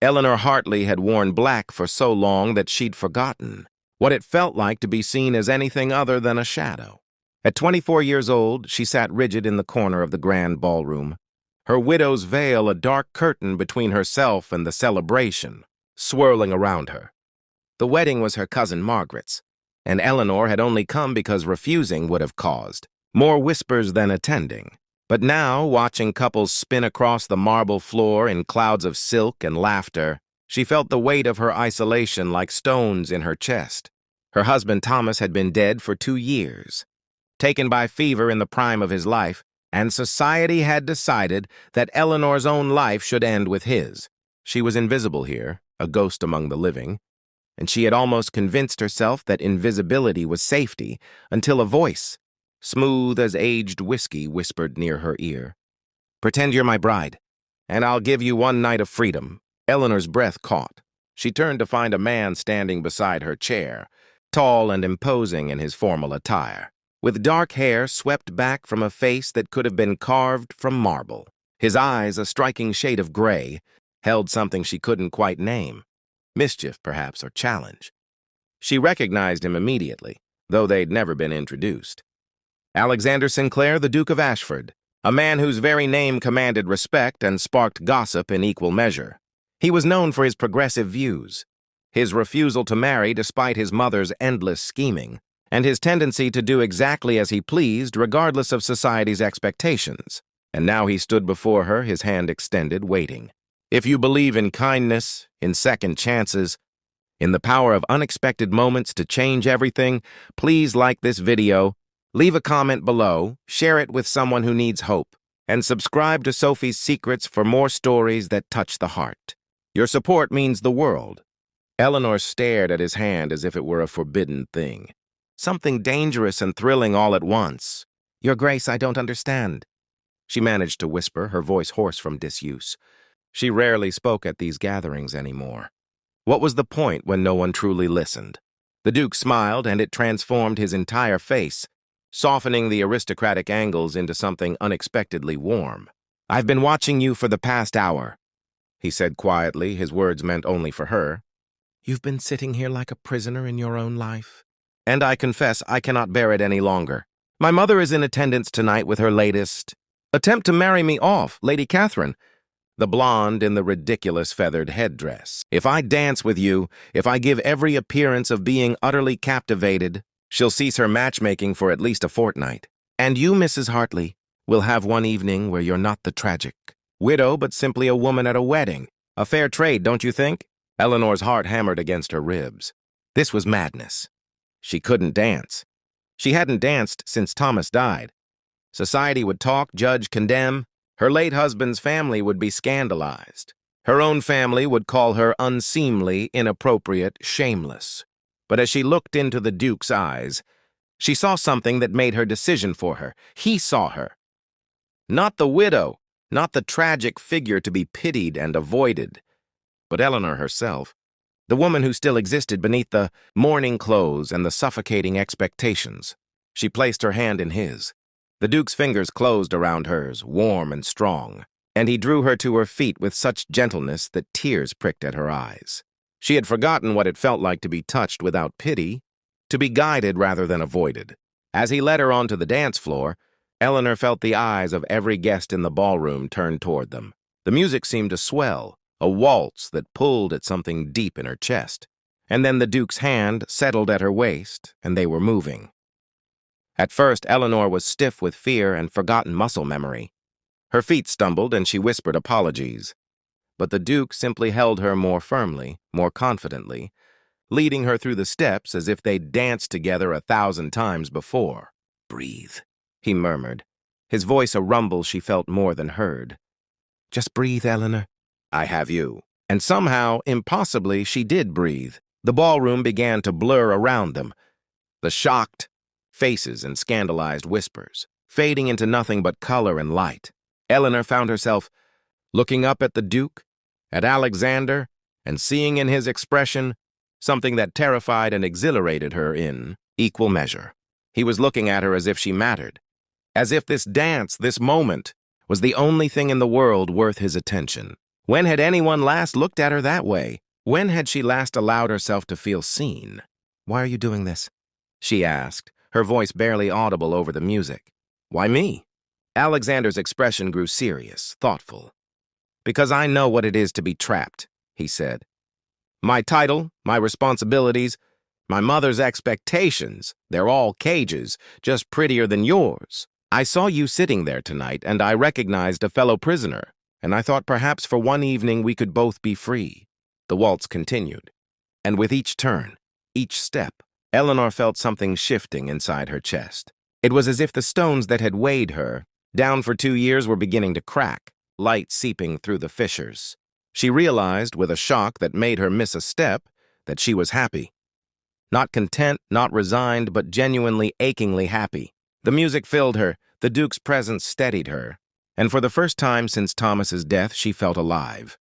Eleanor Hartley had worn black for so long that she'd forgotten what it felt like to be seen as anything other than a shadow. At 24 years old, she sat rigid in the corner of the grand ballroom, her widow's veil a dark curtain between herself and the celebration, swirling around her. The wedding was her cousin Margaret's, and Eleanor had only come because refusing would have caused more whispers than attending. But now, watching couples spin across the marble floor in clouds of silk and laughter, she felt the weight of her isolation like stones in her chest. Her husband Thomas had been dead for 2 years, taken by fever in the prime of his life, and society had decided that Eleanor's own life should end with his. She was invisible here, a ghost among the living, and she had almost convinced herself that invisibility was safety until a voice, smooth as aged whiskey, whispered near her ear. "Pretend you're my bride, and I'll give you 1 night of freedom." Eleanor's breath caught. She turned to find a man standing beside her chair, tall and imposing in his formal attire, with dark hair swept back from a face that could have been carved from marble. His eyes, a striking shade of gray, held something she couldn't quite name. Mischief, perhaps, or challenge. She recognized him immediately, though they'd never been introduced. Alexander Sinclair, the Duke of Ashford, a man whose very name commanded respect and sparked gossip in equal measure. He was known for his progressive views, his refusal to marry despite his mother's endless scheming, and his tendency to do exactly as he pleased regardless of society's expectations. And now he stood before her, his hand extended, waiting. If you believe in kindness, in second chances, in the power of unexpected moments to change everything, please like this video, leave a comment below, share it with someone who needs hope, and subscribe to Sophie's Secrets for more stories that touch the heart. Your support means the world. Eleanor stared at his hand as if it were a forbidden thing. Something dangerous and thrilling all at once. "Your Grace, I don't understand," she managed to whisper, her voice hoarse from disuse. She rarely spoke at these gatherings anymore. What was the point when no one truly listened? The Duke smiled, and it transformed his entire face, softening the aristocratic angles into something unexpectedly warm. "I've been watching you for the past hour," he said quietly, his words meant only for her. "You've been sitting here like a prisoner in your own life. And I confess I cannot bear it any longer. My mother is in attendance tonight with her latest attempt to marry me off, Lady Catherine, the blonde in the ridiculous feathered headdress. If I dance with you, if I give every appearance of being utterly captivated, she'll cease her matchmaking for at least a fortnight. And you, Mrs. Hartley, will have one evening where you're not the tragic widow, but simply a woman at a wedding. A fair trade, don't you think?" Eleanor's heart hammered against her ribs. This was madness. She couldn't dance. She hadn't danced since Thomas died. Society would talk, judge, condemn. Her late husband's family would be scandalized. Her own family would call her unseemly, inappropriate, shameless. But as she looked into the Duke's eyes, she saw something that made her decision for her. He saw her. Not the widow, not the tragic figure to be pitied and avoided, but Eleanor herself, the woman who still existed beneath the mourning clothes and the suffocating expectations. She placed her hand in his. The Duke's fingers closed around hers, warm and strong, and he drew her to her feet with such gentleness that tears pricked at her eyes. She had forgotten what it felt like to be touched without pity, to be guided rather than avoided. As he led her onto the dance floor, Eleanor felt the eyes of every guest in the ballroom turned toward them. The music seemed to swell, a waltz that pulled at something deep in her chest. And then the Duke's hand settled at her waist, and they were moving. At first, Eleanor was stiff with fear and forgotten muscle memory. Her feet stumbled, and she whispered apologies. But the Duke simply held her more firmly, more confidently, leading her through the steps as if they'd danced together 1,000 times before. "Breathe," he murmured, his voice a rumble she felt more than heard. "Just breathe, Eleanor. I have you." And somehow, impossibly, she did breathe. The ballroom began to blur around them, the shocked faces and scandalized whispers, fading into nothing but color and light. Eleanor found herself looking up at the Duke, at Alexander, and seeing in his expression something that terrified and exhilarated her in equal measure. He was looking at her as if she mattered, as if this dance, this moment, was the only thing in the world worth his attention, When had anyone last looked at her that way? When had she last allowed herself to feel seen? "Why are you doing this?" she asked, her voice barely audible over the music. "Why me?" Alexander's expression grew serious, thoughtful. "Because I know what it is to be trapped," he said. "My title, my responsibilities, my mother's expectations, they're all cages, just prettier than yours. I saw you sitting there tonight, and I recognized a fellow prisoner, and I thought perhaps for one evening we could both be free." The waltz continued, and with each turn, each step, Eleanor felt something shifting inside her chest. It was as if the stones that had weighed her down for 2 years were beginning to crack, light seeping through the fissures. She realized, with a shock that made her miss a step, that she was happy. Not content, not resigned, but genuinely, achingly happy. The music filled her, the Duke's presence steadied her, and for the first time since Thomas's death, she felt alive.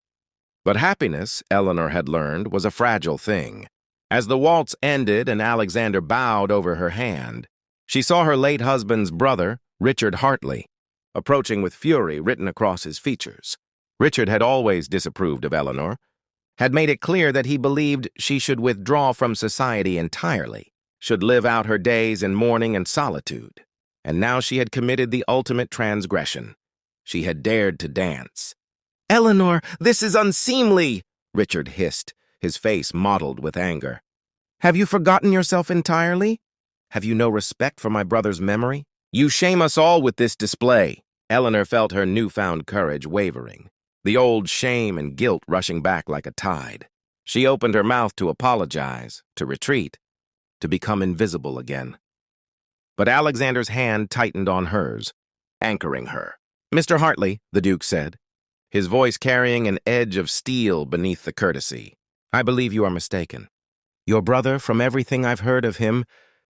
But happiness, Eleanor had learned, was a fragile thing. As the waltz ended and Alexander bowed over her hand, she saw her late husband's brother, Richard Hartley, approaching with fury written across his features. Richard had always disapproved of Eleanor, had made it clear that he believed she should withdraw from society entirely, should live out her days in mourning and solitude. And now she had committed the ultimate transgression. She had dared to dance. "Eleanor, this is unseemly," Richard hissed, his face mottled with anger. "Have you forgotten yourself entirely? Have you no respect for my brother's memory? You shame us all with this display." Eleanor felt her newfound courage wavering, the old shame and guilt rushing back like a tide. She opened her mouth to apologize, to retreat, to become invisible again. But Alexander's hand tightened on hers, anchoring her. "Mr. Hartley," the Duke said, his voice carrying an edge of steel beneath the courtesy, "I believe you are mistaken. Your brother, from everything I've heard of him,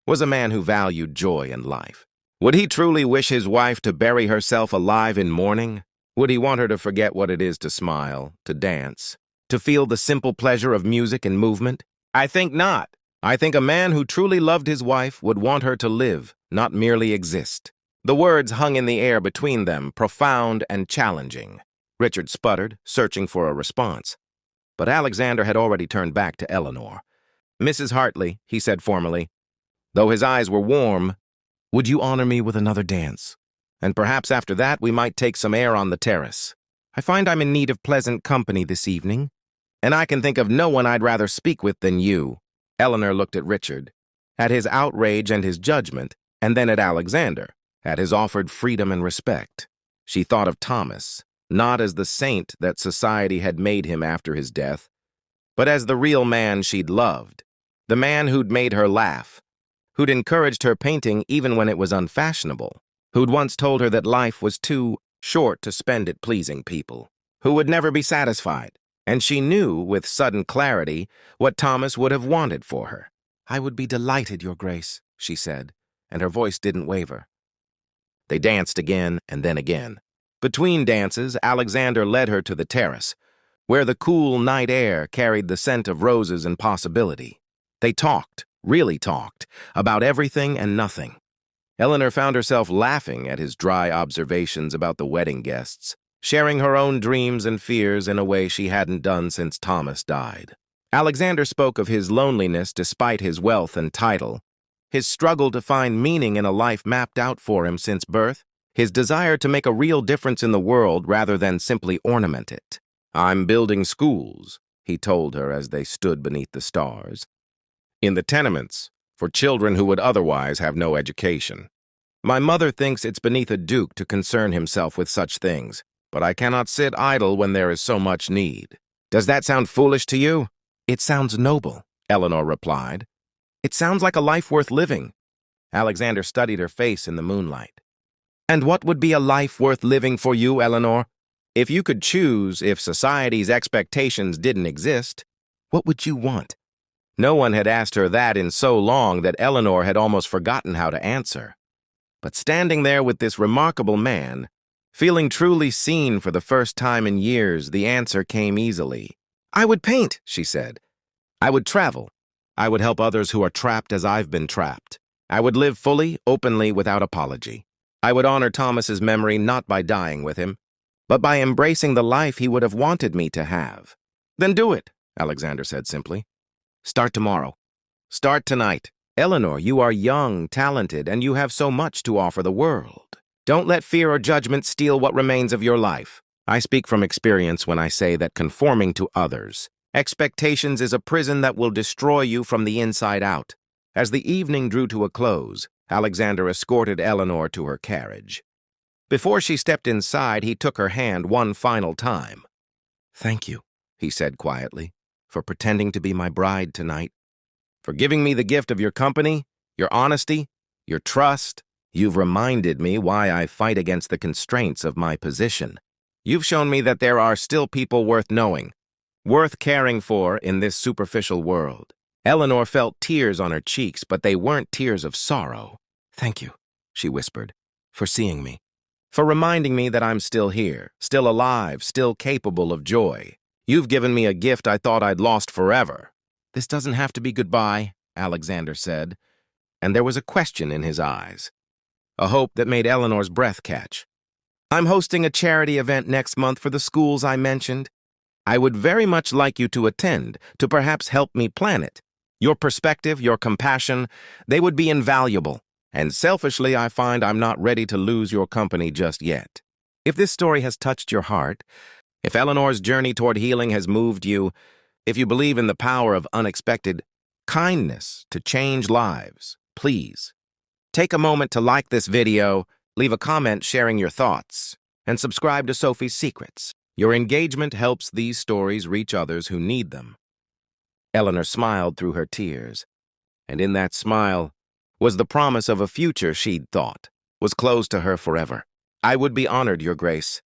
was a man who valued joy and life. Would he truly wish his wife to bury herself alive in mourning? Would he want her to forget what it is to smile, to dance, to feel the simple pleasure of music and movement? I think not. I think a man who truly loved his wife would want her to live, not merely exist." The words hung in the air between them, profound and challenging. Richard sputtered, searching for a response. But Alexander had already turned back to Eleanor. "Mrs. Hartley," he said formally, though his eyes were warm, "would you honor me with another dance? And perhaps after that we might take some air on the terrace. I find I'm in need of pleasant company this evening, and I can think of no one I'd rather speak with than you." Eleanor looked at Richard, at his outrage and his judgment, and then at Alexander, at his offered freedom and respect. She thought of Thomas, not as the saint that society had made him after his death, but as the real man she'd loved, the man who'd made her laugh, who'd encouraged her painting even when it was unfashionable, who'd once told her that life was too short to spend it pleasing people, who would never be satisfied. And she knew, with sudden clarity, what Thomas would have wanted for her. "I would be delighted, Your Grace," she said, and her voice didn't waver. They danced again and then again. Between dances, Alexander led her to the terrace, where the cool night air carried the scent of roses and possibility. They talked, really talked, about everything and nothing. Eleanor found herself laughing at his dry observations about the wedding guests, sharing her own dreams and fears in a way she hadn't done since Thomas died. Alexander spoke of his loneliness despite his wealth and title, his struggle to find meaning in a life mapped out for him since birth, his desire to make a real difference in the world rather than simply ornament it. "I'm building schools," he told her as they stood beneath the stars, "in the tenements, for children who would otherwise have no education. My mother thinks it's beneath a duke to concern himself with such things, but I cannot sit idle when there is so much need. Does that sound foolish to you?" "It sounds noble," Eleanor replied. "It sounds like a life worth living." Alexander studied her face in the moonlight. "And what would be a life worth living for you, Eleanor? If you could choose, if society's expectations didn't exist, what would you want?" No one had asked her that in so long that Eleanor had almost forgotten how to answer. But standing there with this remarkable man, feeling truly seen for the first time in years, the answer came easily. "I would paint," she said. "I would travel. I would help others who are trapped as I've been trapped. I would live fully, openly, without apology. I would honor Thomas's memory not by dying with him, but by embracing the life he would have wanted me to have. Then do it, Alexander said simply. Start tomorrow. Start tonight. Eleanor, you are young, talented, and you have so much to offer the world. Don't let fear or judgment steal what remains of your life. I speak from experience when I say that conforming to others, expectations is a prison that will destroy you from the inside out. As the evening drew to a close, Alexander escorted Eleanor to her carriage. Before she stepped inside, he took her hand one final time. Thank you, he said quietly, for pretending to be my bride tonight. For giving me the gift of your company, your honesty, your trust. You've reminded me why I fight against the constraints of my position. You've shown me that there are still people worth knowing, worth caring for in this superficial world. Eleanor felt tears on her cheeks, but they weren't tears of sorrow. Thank you, she whispered, for seeing me, for reminding me that I'm still here, still alive, still capable of joy. You've given me a gift I thought I'd lost forever. This doesn't have to be goodbye, Alexander said, and there was a question in his eyes, a hope that made Eleanor's breath catch. I'm hosting a charity event next month for the schools I mentioned. I would very much like you to attend, to perhaps help me plan it. Your perspective, your compassion, they would be invaluable, and selfishly I find I'm not ready to lose your company just yet. If this story has touched your heart, if Eleanor's journey toward healing has moved you, if you believe in the power of unexpected kindness to change lives, please take a moment to like this video, leave a comment sharing your thoughts, and subscribe to Sophie's Secrets. Your engagement helps these stories reach others who need them. Eleanor smiled through her tears, and in that smile was the promise of a future she'd thought was closed to her forever. I would be honored, Your Grace.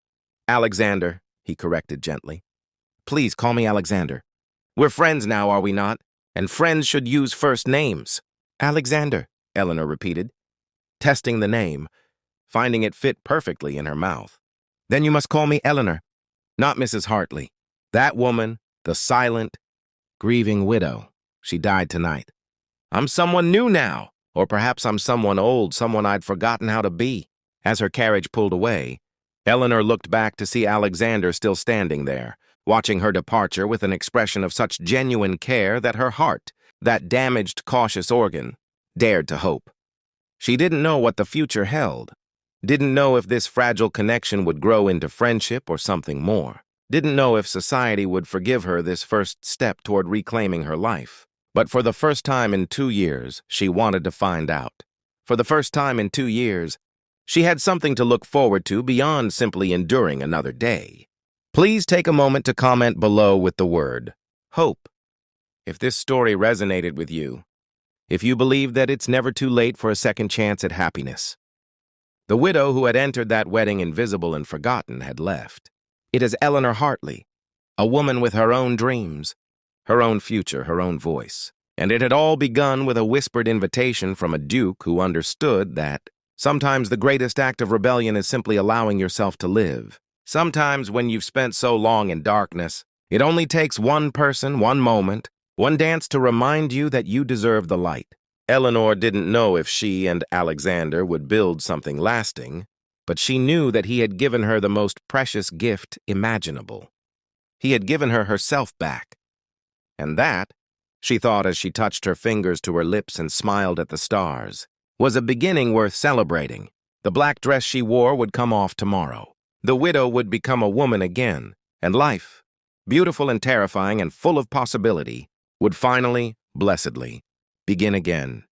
Alexander, he corrected gently. Please call me Alexander. We're friends now, are we not? And friends should use first names. Alexander, Eleanor repeated, testing the name, finding it fit perfectly in her mouth. Then you must call me Eleanor, not Mrs. Hartley. That woman, the silent, grieving widow, she died tonight. I'm someone new now, or perhaps I'm someone old, someone I'd forgotten how to be. As her carriage pulled away, Eleanor looked back to see Alexander still standing there, watching her departure with an expression of such genuine care that her heart, that damaged, cautious organ, dared to hope. She didn't know what the future held, didn't know if this fragile connection would grow into friendship or something more, didn't know if society would forgive her this first step toward reclaiming her life. But for the first time in 2 years, she wanted to find out. For the first time in 2 years, she had something to look forward to beyond simply enduring another day. Please take a moment to comment below with the word hope. If this story resonated with you, if you believe that it's never too late for a second chance at happiness. The widow who had entered that wedding invisible and forgotten had left. It is Eleanor Hartley, a woman with her own dreams, her own future, her own voice. And it had all begun with a whispered invitation from a duke who understood that sometimes the greatest act of rebellion is simply allowing yourself to live. Sometimes when you've spent so long in darkness, it only takes one person, one moment, one dance to remind you that you deserve the light. Eleanor didn't know if she and Alexander would build something lasting, but she knew that he had given her the most precious gift imaginable. He had given her herself back. And that, she thought as she touched her fingers to her lips and smiled at the stars, was a beginning worth celebrating. The black dress she wore would come off tomorrow. The widow would become a woman again, and life, beautiful and terrifying and full of possibility, would finally, blessedly, begin again.